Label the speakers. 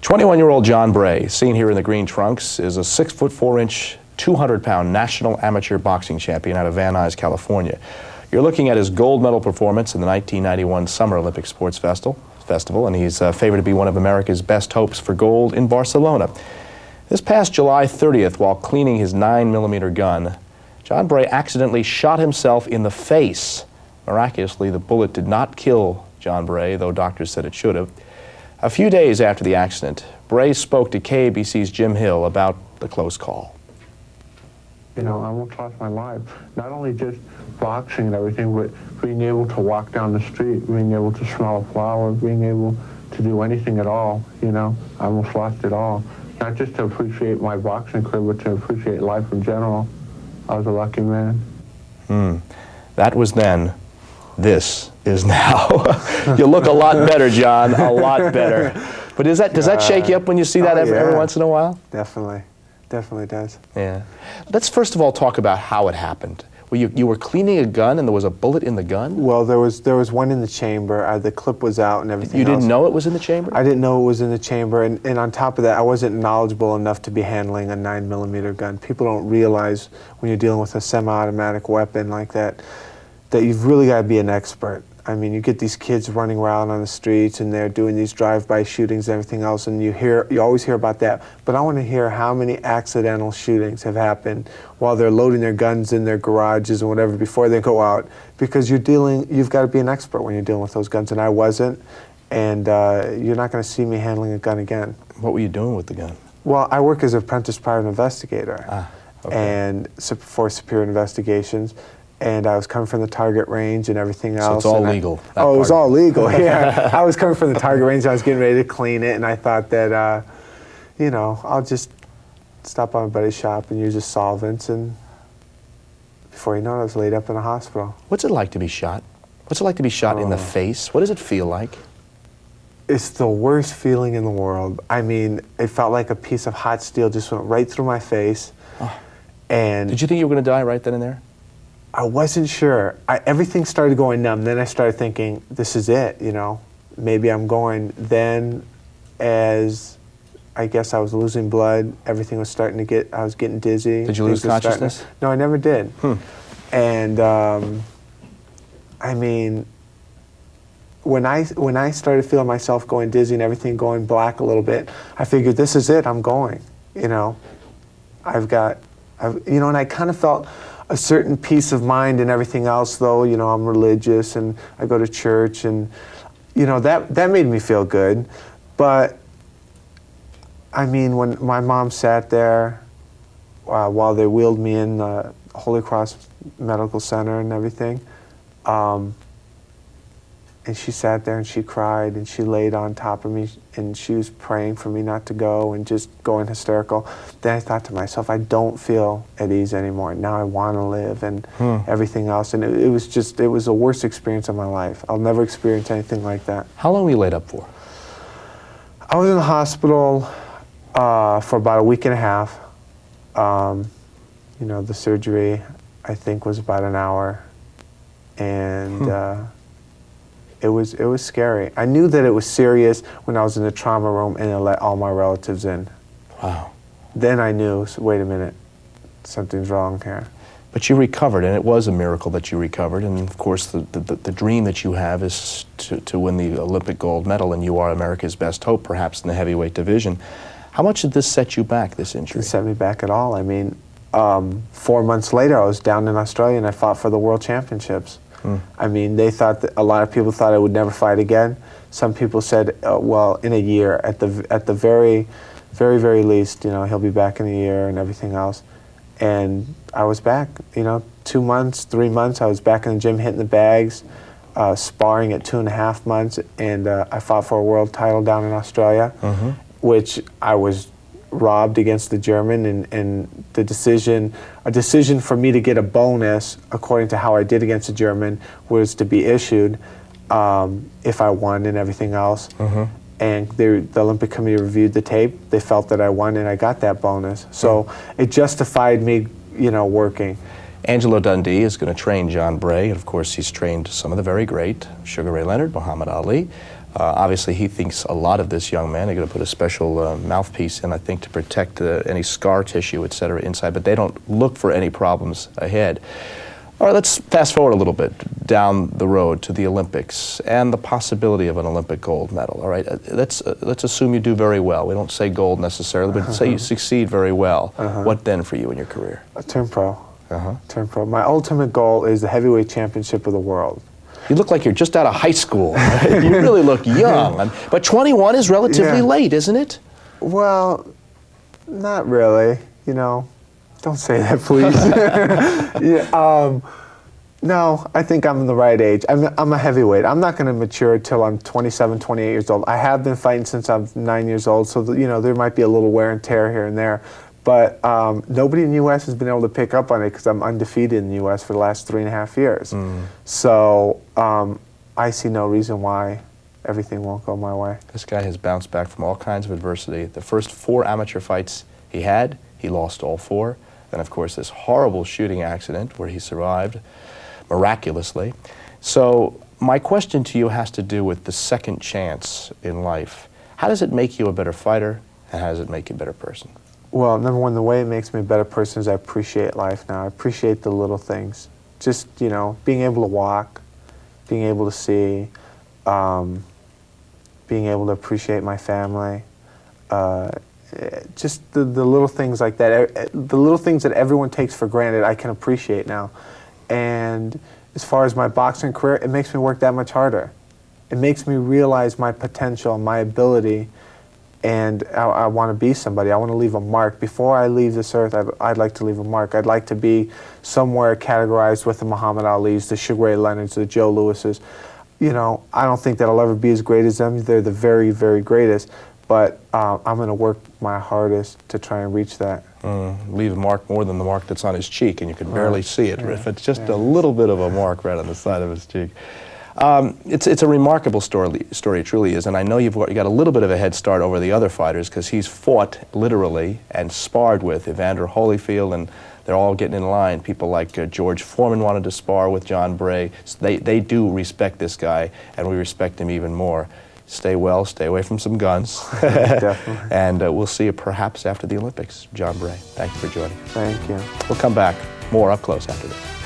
Speaker 1: 21-year-old John Bray, seen here in the green trunks, is a 6'4", 200-pound national amateur boxing champion out of Van Nuys, California. You're looking at his gold medal performance in the 1991 Summer Olympic Sports Festival, and he's favored to be one of America's best hopes for gold in Barcelona. This past July 30th, while cleaning his 9mm gun, John Bray accidentally shot himself in the face. Miraculously, the bullet did not kill John Bray, though doctors said it should have. A few days after the accident, Bray spoke to KABC's Jim Hill about the close call.
Speaker 2: You know, I almost lost my life. Not only just boxing and everything, but being able to walk down the street, being able to smell a flower, being able to do anything at all, you know. I almost lost it all. Not just to appreciate my boxing career, but to appreciate life in general. I was a lucky man.
Speaker 1: That was then. This is now. You look a lot better, John, a lot better. But does that shake you up when you see that every once in a while?
Speaker 3: Definitely. Definitely does.
Speaker 1: Yeah. Let's first of all talk about how it happened. You were cleaning a gun and there was a bullet in the gun?
Speaker 3: Well, there was one in the chamber. The clip was out and everything
Speaker 1: You didn't
Speaker 3: else.
Speaker 1: know it was in the chamber?
Speaker 3: I didn't know it was in the chamber, and on top of that, I wasn't knowledgeable enough to be handling a 9mm gun. People don't realize when you're dealing with a semi-automatic weapon like that, that you've really got to be an expert. I mean, you get these kids running around on the streets and they're doing these drive-by shootings and everything else, and you always hear about that. But I want to hear how many accidental shootings have happened while they're loading their guns in their garages and whatever before they go out, because you've got to be an expert when you're dealing with those guns, and I wasn't, and you're not going to see me handling a gun again.
Speaker 1: What were you doing with the gun?
Speaker 3: Well, I work as an apprentice private investigator,
Speaker 1: Okay.
Speaker 3: and for Superior Investigations. And I was coming from the target range and everything else.
Speaker 1: So it's all legal?
Speaker 3: Oh, it was all legal, yeah. I was coming from the target range, I was getting ready to clean it, and I thought that, you know, I'll just stop by my buddy's shop and use his solvents, and before you know it, I was laid up in a hospital.
Speaker 1: What's it like to be shot? What's it like to be shot in the face? What does it feel like?
Speaker 3: It's the worst feeling in the world. I mean, it felt like a piece of hot steel just went right through my face. And
Speaker 1: did you think you were going to die right then and there?
Speaker 3: I wasn't sure. Everything started going numb. Then I started thinking, this is it, you know. Maybe I'm going. Then as I guess I was losing blood, everything was starting to get, I was getting dizzy.
Speaker 1: Did you lose consciousness?
Speaker 3: No, I never did. And I mean, when I started feeling myself going dizzy and everything going black a little bit, I figured, this is it, I'm going, you know. You know, and I kind of felt a certain peace of mind and everything else, though. You know, I'm religious and I go to church, and you know, that made me feel good. But I mean, when my mom sat there while they wheeled me in the Holy Cross Medical Center and everything, and she sat there and she cried and she laid on top of me and she was praying for me not to go and just going hysterical. Then I thought to myself, I don't feel at ease anymore. Now I want to live and everything else. And it was the worst experience of my life. I'll never experience anything like that.
Speaker 1: How long were you laid up for?
Speaker 3: I was in the hospital for about a week and a half. You know, the surgery, I think, was about an hour. And it was scary. I knew that it was serious when I was in the trauma room and I let all my relatives in.
Speaker 1: Wow.
Speaker 3: Then I knew, so wait a minute, something's wrong here.
Speaker 1: But you recovered, and it was a miracle that you recovered, and of course the dream that you have is to win the Olympic gold medal, and you are America's best hope, perhaps in the heavyweight division. How much did this set you back, this injury?
Speaker 3: It set me back at all. I mean, 4 months later I was down in Australia and I fought for the World Championships. I mean, they thought that, a lot of people thought I would never fight again. Some people said, well, in a year, at the very, very, very least, you know, he'll be back in a year and everything else. And I was back, you know, 2 months, 3 months, I was back in the gym hitting the bags, sparring at 2.5 months, and I fought for a world title down in Australia, which I was robbed against the German, and a decision for me to get a bonus according to how I did against the German was to be issued if I won and everything else. And the Olympic Committee reviewed the tape. They felt that I won and I got that bonus. So it justified me, you know, working.
Speaker 1: Angelo Dundee is going to train John Bray, and of course he's trained some of the very great, Sugar Ray Leonard, Muhammad Ali. Obviously, he thinks a lot of this young man. They're going to put a special mouthpiece in, I think, to protect any scar tissue, et cetera, inside, but they don't look for any problems ahead. All right, let's fast forward a little bit down the road to the Olympics and the possibility of an Olympic gold medal. All right, let's assume you do very well. We don't say gold necessarily, but say you succeed very well. What then for you in your career?
Speaker 3: Turn pro. Turn pro. My ultimate goal is the heavyweight championship of the world.
Speaker 1: You look like you're just out of high school. You really look young. But 21 is relatively late, isn't it?
Speaker 3: Well, not really, you know. Don't say that, please. No, I think I'm the right age. I'm a heavyweight. I'm not going to mature till I'm 27, 28 years old. I have been fighting since I'm 9 years old, so you know there might be a little wear and tear here and there. But nobody in the U.S. has been able to pick up on it because I'm undefeated in the U.S. for the last 3.5 years. So I see no reason why everything won't go my way.
Speaker 1: This guy has bounced back from all kinds of adversity. The first 4 amateur fights he had, he lost all 4. Then, of course, this horrible shooting accident where he survived miraculously. So my question to you has to do with the second chance in life. How does it make you a better fighter, and how does it make you a better person?
Speaker 3: Well, number one, the way it makes me a better person is I appreciate life now. I appreciate the little things. Just, you know, being able to walk, being able to see, being able to appreciate my family, just the little things like that. The little things that everyone takes for granted, I can appreciate now. And as far as my boxing career, it makes me work that much harder. It makes me realize my potential, my ability, and I want to be somebody. I want to leave a mark. Before I leave this earth, I'd like to leave a mark. I'd like to be somewhere categorized with the Muhammad Alis, the Sugar Ray Leonards, the Joe Lewises. You know, I don't think that I'll ever be as great as them. They're the very, very greatest. But I'm going to work my hardest to try and reach that.
Speaker 1: Leave a mark more than the mark that's on his cheek, and you can barely see it. If it's just a little bit of a mark right on the side of his cheek. It's a remarkable story, it truly is, and I know you got a little bit of a head start over the other fighters because he's fought literally and sparred with Evander Holyfield, and they're all getting in line. People like George Foreman wanted to spar with John Bray. So they do respect this guy, and we respect him even more. Stay well, stay away from some guns.
Speaker 3: Definitely.
Speaker 1: And we'll see you perhaps after the Olympics. John Bray, thank you for joining us.
Speaker 3: Thank you.
Speaker 1: We'll come back more up close after this.